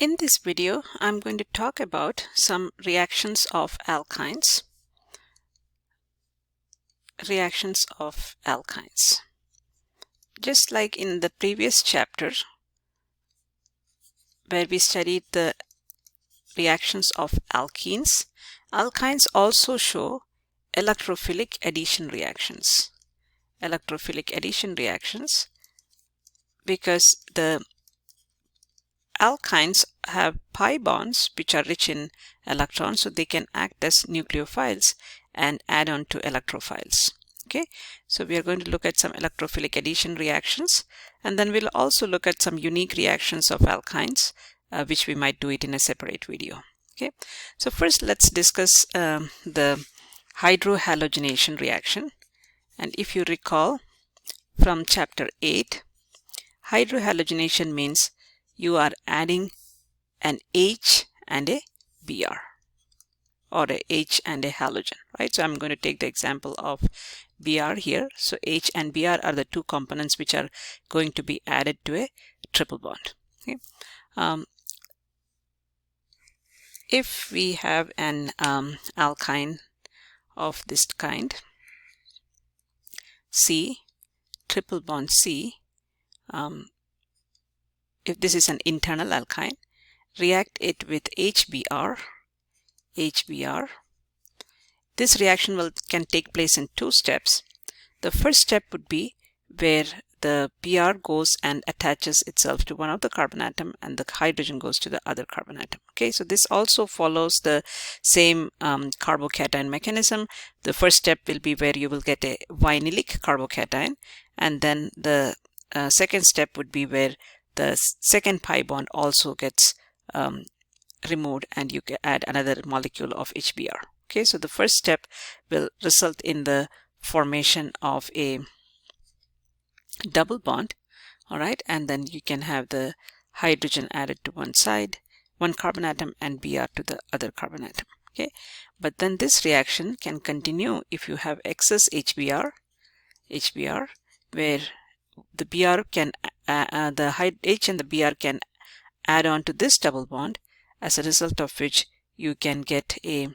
In this video, I'm going to talk about some reactions of alkynes. Reactions of alkynes. Just like in the previous chapter, where we studied the reactions of alkenes, alkynes also show electrophilic addition reactions. Electrophilic addition reactions because the alkynes have pi bonds which are rich in electrons, so they can act as nucleophiles and add on to electrophiles. Okay, so we are going to look at some electrophilic addition reactions, and then we'll also look at some unique reactions of alkynes, which we might do it in a separate video. Okay, so first let's discuss the hydrohalogenation reaction. And if you recall from chapter 8, hydrohalogenation means you are adding an H and a Br, or a H and a halogen, right? So I'm going to take the example of Br here. So H and Br are the two components which are going to be added to a triple bond. Okay. If we have an alkyne of this kind, C, triple bond C, if this is an internal alkyne, react it with HBr. This reaction can take place in two steps. The first step would be where the Br goes and attaches itself to one of the carbon atom and the hydrogen goes to the other carbon atom. Okay, so this also follows the same carbocation mechanism. The first step will be where you will get a vinylic carbocation, and then the second step would be where the second pi bond also gets removed and you can add another molecule of HBr. Okay, so the first step will result in the formation of a double bond, all right, and then you can have the hydrogen added to one side, one carbon atom, and Br to the other carbon atom. Okay, but then this reaction can continue if you have excess HBr, where the Br can the H and the Br can add on to this double bond, as a result of which you can get a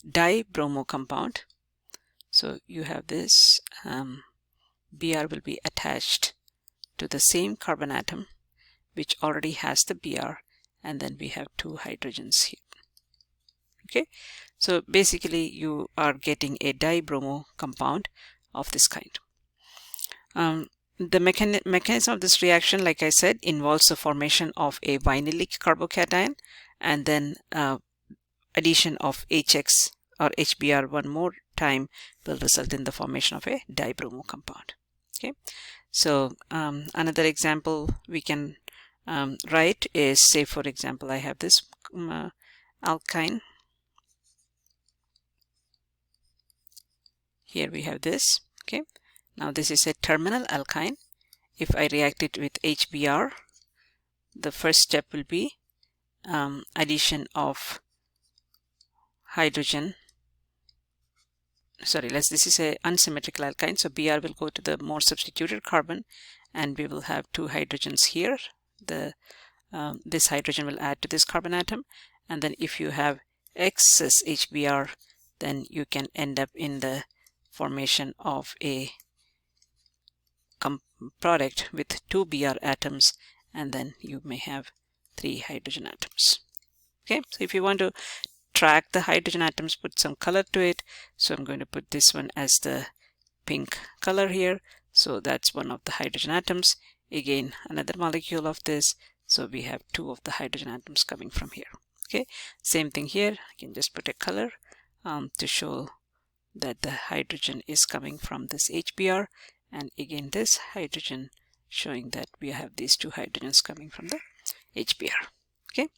dibromo compound. So you have this Br will be attached to the same carbon atom which already has the Br, and then we have two hydrogens here. Okay, so basically you are getting a dibromo compound of this kind. The mechanism of this reaction, like I said, involves the formation of a vinylic carbocation, and then addition of HX or HBr one more time will result in the formation of a dibromo compound. Okay, so another example we can write is, say for example, I have this alkyne. Here we have this. Okay, now this is a terminal alkyne. If I react it with HBr, the first step will be addition of hydrogen. Sorry, this is a unsymmetrical alkyne, so Br will go to the more substituted carbon, and we will have two hydrogens here. This hydrogen will add to this carbon atom, and then if you have excess HBr, then you can end up in the formation of a product with two Br atoms, and then you may have three hydrogen atoms. Okay, so if you want to track the hydrogen atoms, put some color to it. So I'm going to put this one as the pink color here. So that's one of the hydrogen atoms. Again, another molecule of this. So we have two of the hydrogen atoms coming from here. Okay, same thing here. I can just put a color to show that the hydrogen is coming from this HBr, and again this hydrogen showing that we have these two hydrogens coming from the HBr. Okay,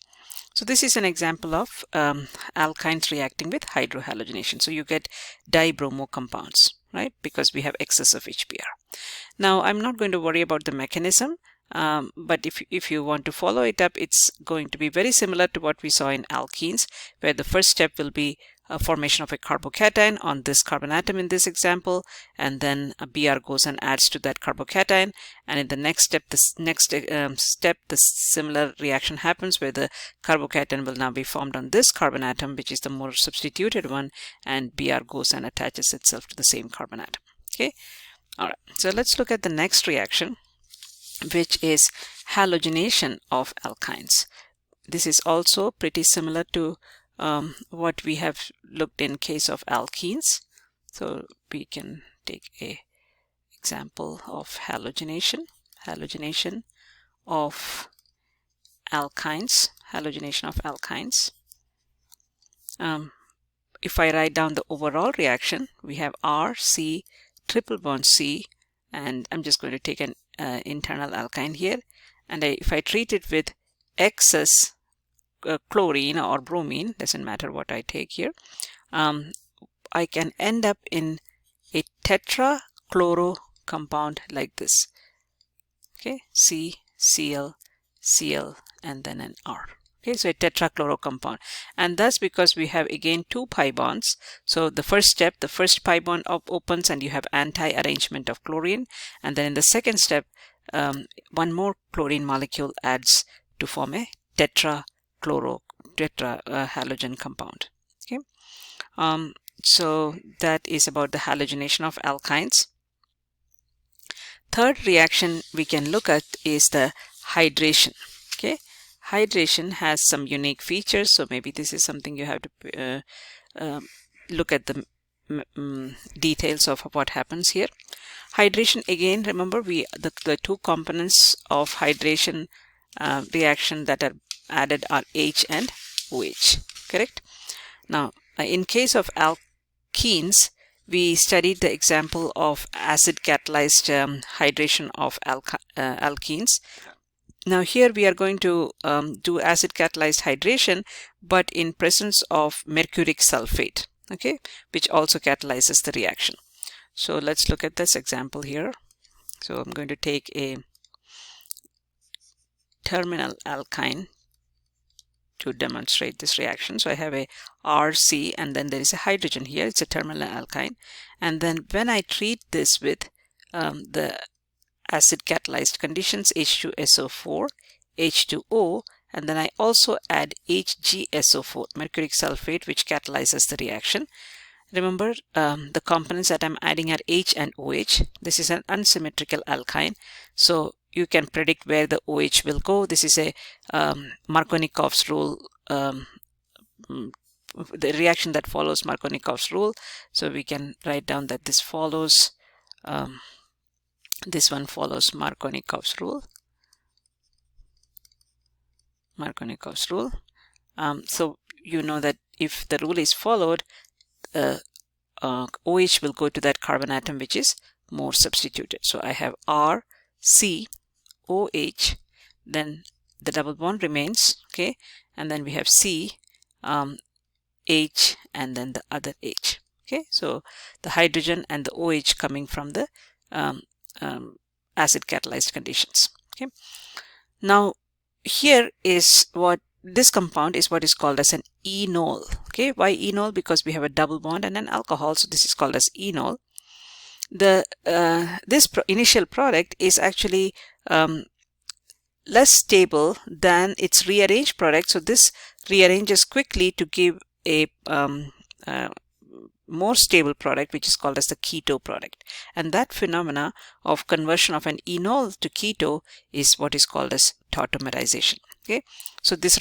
so this is an example of alkynes reacting with hydrohalogenation. So you get dibromo compounds, right, because we have excess of HBr. Now I'm not going to worry about the mechanism, but if you want to follow it up, it's going to be very similar to what we saw in alkenes, where the first step will be formation of a carbocation on this carbon atom in this example, and then a Br goes and adds to that carbocation, and in the next step, the similar reaction happens where the carbocation will now be formed on this carbon atom, which is the more substituted one, and Br goes and attaches itself to the same carbon atom. Okay, all right, so let's look at the next reaction, which is halogenation of alkynes. This is also pretty similar to what we have looked in case of alkenes. So we can take a example of halogenation of alkynes. If I write down the overall reaction, we have R, C, triple bond C, and I'm just going to take an internal alkyne here, and if I treat it with excess chlorine or bromine, doesn't matter what I take here, I can end up in a tetrachloro compound like this. Okay, C, Cl, Cl, and then an R. Okay, so a tetrachloro compound, and that's because we have again 2 pi bonds. So the first step, the first pi bond opens and you have anti-arrangement of chlorine, and then in the second step, one more chlorine molecule adds to form a tetra halogen compound. Okay, so that is about the halogenation of alkynes. Third reaction we can look at is the hydration. Okay, hydration has some unique features, so maybe this is something you have to look at the details of what happens here. Hydration, again, remember the 2 components of hydration reaction that are added are H and OH, correct? Now in case of alkenes, we studied the example of acid catalyzed hydration of alkenes. Now here we are going to do acid catalyzed hydration, but in presence of mercuric sulfate, okay, which also catalyzes the reaction. So let's look at this example here. So I'm going to take a terminal alkyne to demonstrate this reaction. So I have a RC, and then there is a hydrogen here. It's a terminal alkyne, and then when I treat this with the acid catalyzed conditions, H2SO4, H2O, and then I also add HgSO4, mercuric sulfate, which catalyzes the reaction. Remember, the components that I'm adding are H and OH. This is an unsymmetrical alkyne, so you can predict where the OH will go. This is a Markovnikov's rule, the reaction that follows Markovnikov's rule. So we can write down that this follows, this one follows Markovnikov's rule. So you know that if the rule is followed, OH will go to that carbon atom which is more substituted. So I have R, C, OH, then the double bond remains, okay, and then we have C, H, and then the other H. Okay, so the hydrogen and the OH coming from the acid catalyzed conditions. Okay, now here is what this compound is, what is called as an enol. Okay, why enol? Because we have a double bond and an alcohol, so this is called as enol. The initial product is actually less stable than its rearranged product, so this rearranges quickly to give a more stable product, which is called as the keto product, and that phenomena of conversion of an enol to keto is what is called as tautomerization. Okay, so this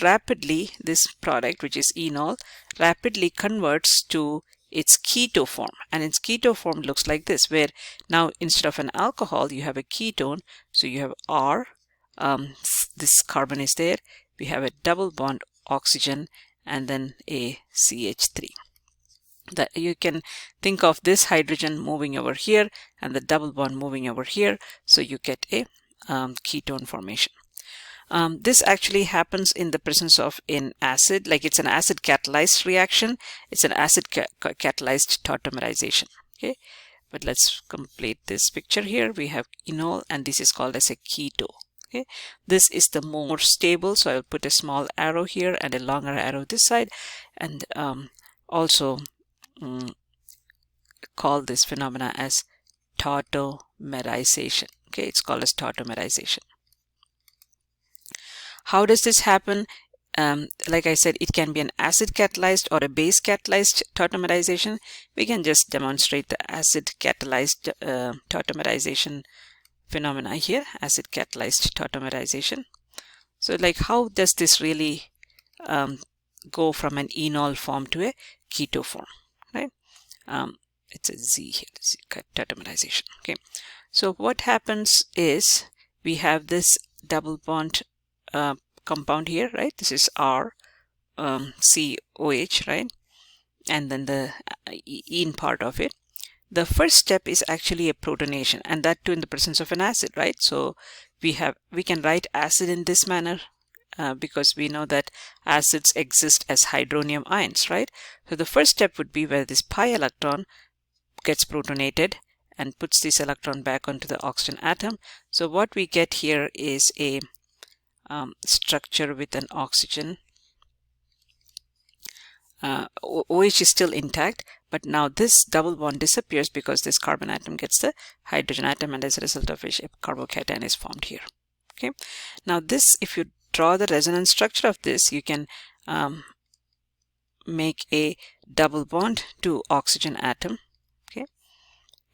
product, which is enol, rapidly converts to its keto form, and its keto form looks like this, where now instead of an alcohol you have a ketone. So you have R, this carbon is there, we have a double bond oxygen, and then a CH3. That you can think of this hydrogen moving over here and the double bond moving over here, so you get a ketone formation. This actually happens in the presence of an acid, like it's an acid catalyzed reaction. It's an acid catalyzed tautomerization. Okay, but let's complete this picture here. We have enol, and this is called as a keto. Okay, this is the more stable, so I'll put a small arrow here and a longer arrow this side, and also call this phenomena as tautomerization. Okay, it's called as tautomerization. How does this happen? Like I said, it can be an acid catalyzed or a base catalyzed tautomerization. We can just demonstrate the acid catalyzed tautomerization phenomena here, acid catalyzed tautomerization. So like, how does this really go from an enol form to a keto form, right? It's a Z here, tautomerization. Okay, so what happens is we have this double bond compound here, right? This is R COH, right? And then the ene part of it. The first step is actually a protonation, and that too in the presence of an acid, right? So we can write acid in this manner because we know that acids exist as hydronium ions, right? So the first step would be where this pi electron gets protonated and puts this electron back onto the oxygen atom. So what we get here is a structure with an oxygen. OH is still intact, but now this double bond disappears because this carbon atom gets the hydrogen atom, and as a result of which a carbocation is formed here. Okay, now this, if you draw the resonance structure of this, you can make a double bond to oxygen atom. Okay,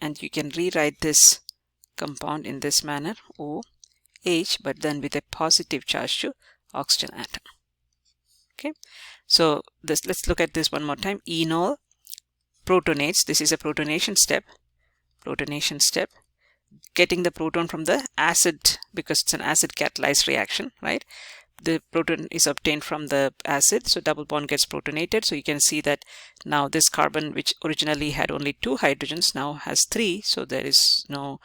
and you can rewrite this compound in this manner, OH, but then with a positive charge to oxygen atom. Okay, so let's look at this one more time. Enol protonates. This is a protonation step. Protonation step, getting the proton from the acid, because it's an acid catalyzed reaction, right? The proton is obtained from the acid, so double bond gets protonated. So you can see that now this carbon, which originally had only 2 hydrogens, now has 3. So there is no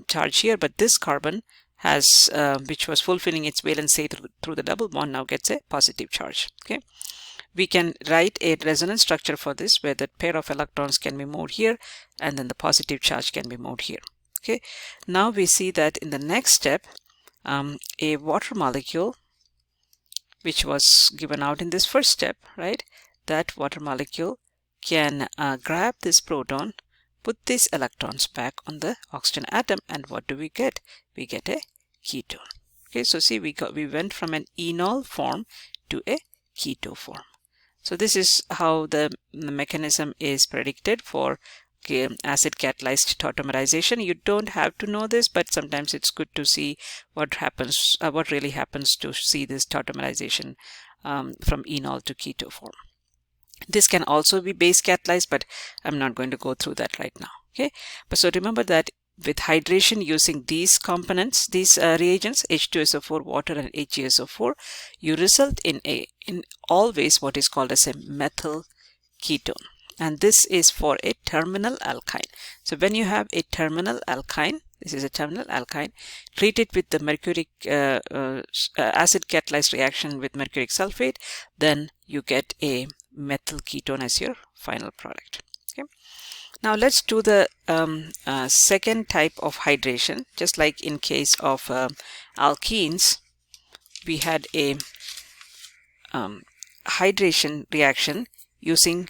charge here, but this carbon has which was fulfilling its valency through the double bond, now gets a positive charge. Okay, we can write a resonance structure for this, where the pair of electrons can be moved here and then the positive charge can be moved here. Okay, now we see that in the next step, a water molecule which was given out in this first step, right, that water molecule can grab this proton, put these electrons back on the oxygen atom, and what do we get? We get a ketone. Okay, so see, we went from an enol form to a keto form. So this is how the mechanism is predicted for acid catalyzed tautomerization. You don't have to know this, but sometimes it's good to see what happens, what really happens to see this tautomerization from enol to keto form. This can also be base catalyzed, but I'm not going to go through that right now. Okay, but so remember that with hydration using these components, these reagents, H2SO4, water, and HgSO4, you result in always what is called as a methyl ketone, and this is for a terminal alkyne. So when you have a terminal alkyne, this is a terminal alkyne, treat it with the mercuric acid catalyzed reaction with mercuric sulfate, then you get a methyl ketone as your final product. Okay, now let's do the second type of hydration. Just like in case of alkenes, we had a hydration reaction using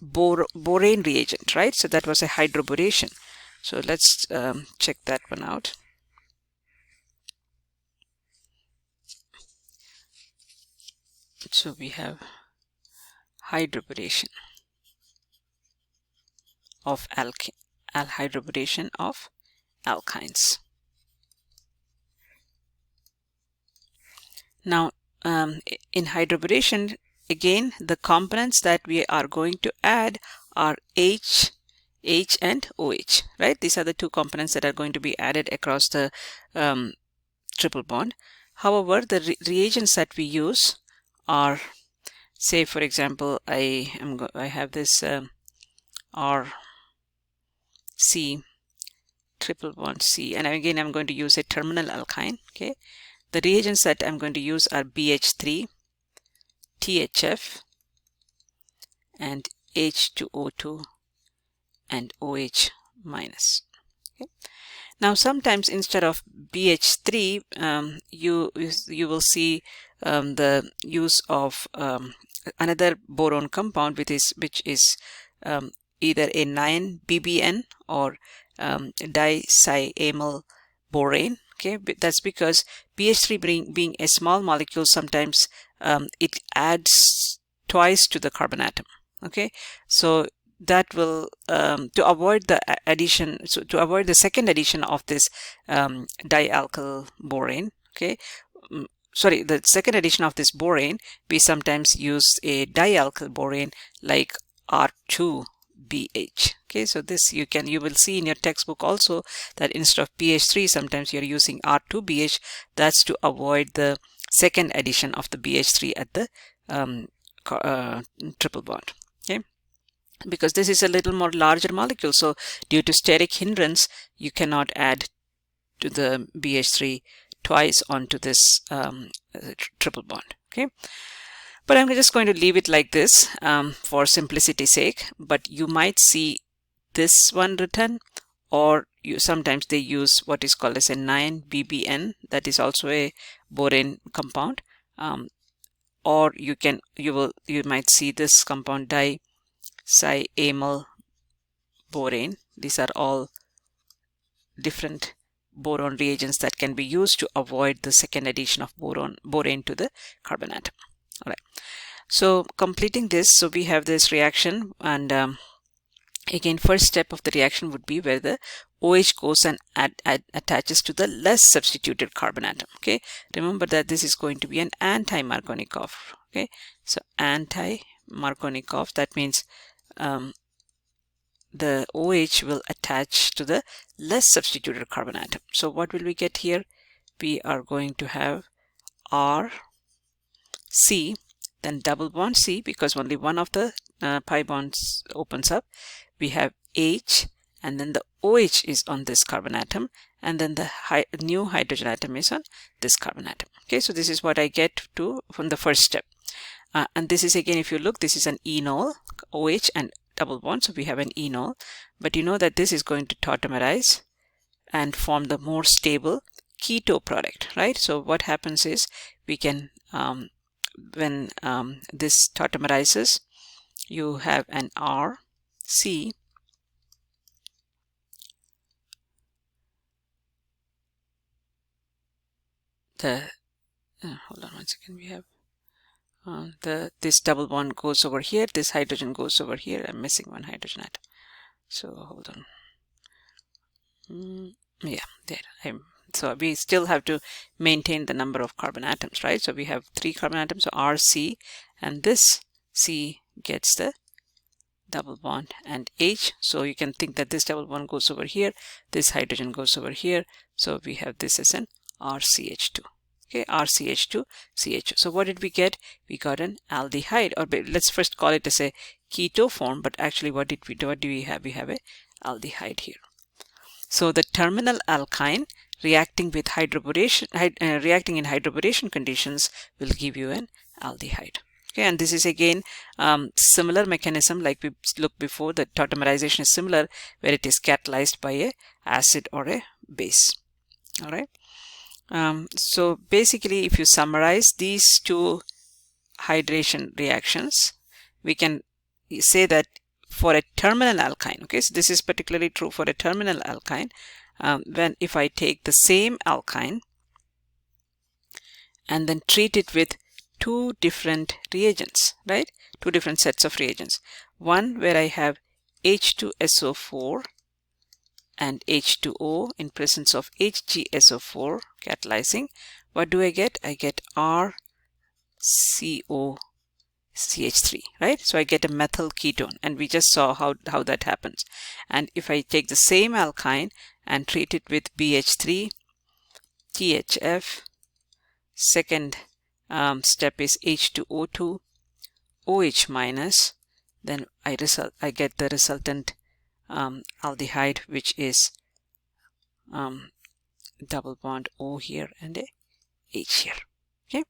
borane reagent, right? So that was a hydroboration. So let's check that one out. So we have hydroboration of hydroboration of alkynes. Now in hydroboration, again, the components that we are going to add are H and OH, right? These are the two components that are going to be added across the triple bond. However, the reagents that we use are, say for example, I have this R C triple bond C, and again I'm going to use a terminal alkyne. Okay, the reagents that I'm going to use are BH3, THF, and H2O2 and OH minus. Okay. Now sometimes instead of BH3 you will see the use of another boron compound which is either a 9-BBN or dicyamyl borane. Okay, that's because BH3 being a small molecule, sometimes it adds twice to the carbon atom. Okay, so that will to avoid the addition, so to avoid the second addition of this dialkyl borane, okay, sorry, the second addition of this borane, we sometimes use a dialkyl borane like R2BH. Okay, so this you will see in your textbook also that instead of BH3 sometimes you're using R2BH. That's to avoid the second addition of the BH3 at the triple bond. Okay, because this is a little more larger molecule, so due to steric hindrance you cannot add to the BH3 twice onto this triple bond. Okay, but I'm just going to leave it like this for simplicity's sake, but you might see this one written, or sometimes they use what is called as a 9-BBN, that is also a borane compound, or you might see this compound dicyamyl borane. These are all different boron reagents that can be used to avoid the second addition of borane to the carbon atom. All right, so completing this, so we have this reaction, and again, first step of the reaction would be where the OH goes and attaches to the less substituted carbon atom. Okay, remember that this is going to be an anti-Markovnikov. Okay, so anti-Markovnikov, that means the OH will attach to the less substituted carbon atom. So what will we get here? We are going to have RC, then double bond C, because only one of the pi bonds opens up. We have H, and then the OH is on this carbon atom, and then the new hydrogen atom is on this carbon atom. Okay, so this is what I get from the first step. And this is, again, if you look, this is an enol, OH and double bond, so we have an enol, but you know that this is going to tautomerize and form the more stable keto product, right? So what happens is we can when this tautomerizes, you have an RC, hold on one second, we have this double bond goes over here, this hydrogen goes over here. I'm missing one hydrogen atom, so hold on. Yeah, there. So we still have to maintain the number of carbon atoms, right? So we have 3 carbon atoms, so RC, and this C gets the double bond and H. So you can think that this double bond goes over here, this hydrogen goes over here, so we have this as an RCH2. Okay, RCH2 CH. So what did we get? We got an aldehyde, or let's first call it as a keto form, but actually what do we have? We have a aldehyde here. So the terminal alkyne reacting with reacting in hydroboration conditions will give you an aldehyde. Okay, and this is again similar mechanism like we looked before. The tautomerization is similar, where it is catalyzed by a acid or a base. All right. So basically, if you summarize these two hydration reactions, we can say that for a terminal alkyne, okay, so this is particularly true for a terminal alkyne, when if I take the same alkyne and then treat it with 2 different reagents, right? 2 different sets of reagents. One where I have H2SO4 and H2O in presence of HgSO4 catalyzing. What do I get? I get RCOCH3, right? So I get a methyl ketone, and we just saw how that happens. And if I take the same alkyne and treat it with BH3, THF, second step is H2O2, OH minus, then I get the resultant aldehyde, which is double bond O here and a H here. Okay,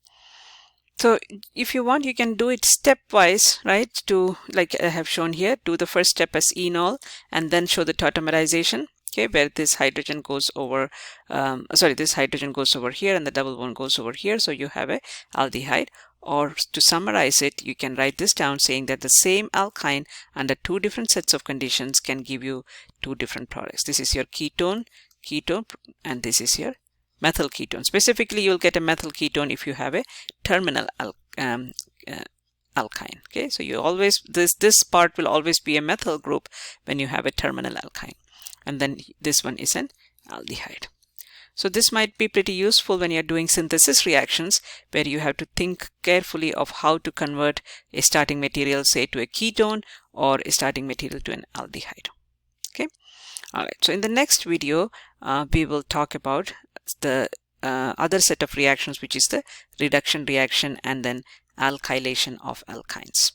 so if you want, you can do it stepwise, right? To, like I have shown here, do the first step as enol and then show the tautomerization. Okay, where this hydrogen goes over, this hydrogen goes over here and the double bond goes over here, so you have a aldehyde. Or to summarize it, you can write this down saying that the same alkyne under two different sets of conditions can give you two different products. This is your ketone, and this is your methyl ketone. Specifically, you'll get a methyl ketone if you have a terminal alkyne. Okay, so you always, this part will always be a methyl group when you have a terminal alkyne, and then this one is an aldehyde. So this might be pretty useful when you're doing synthesis reactions, where you have to think carefully of how to convert a starting material, say, to a ketone, or a starting material to an aldehyde. Okay. All right. So in the next video, we will talk about the other set of reactions, which is the reduction reaction and then alkylation of alkynes.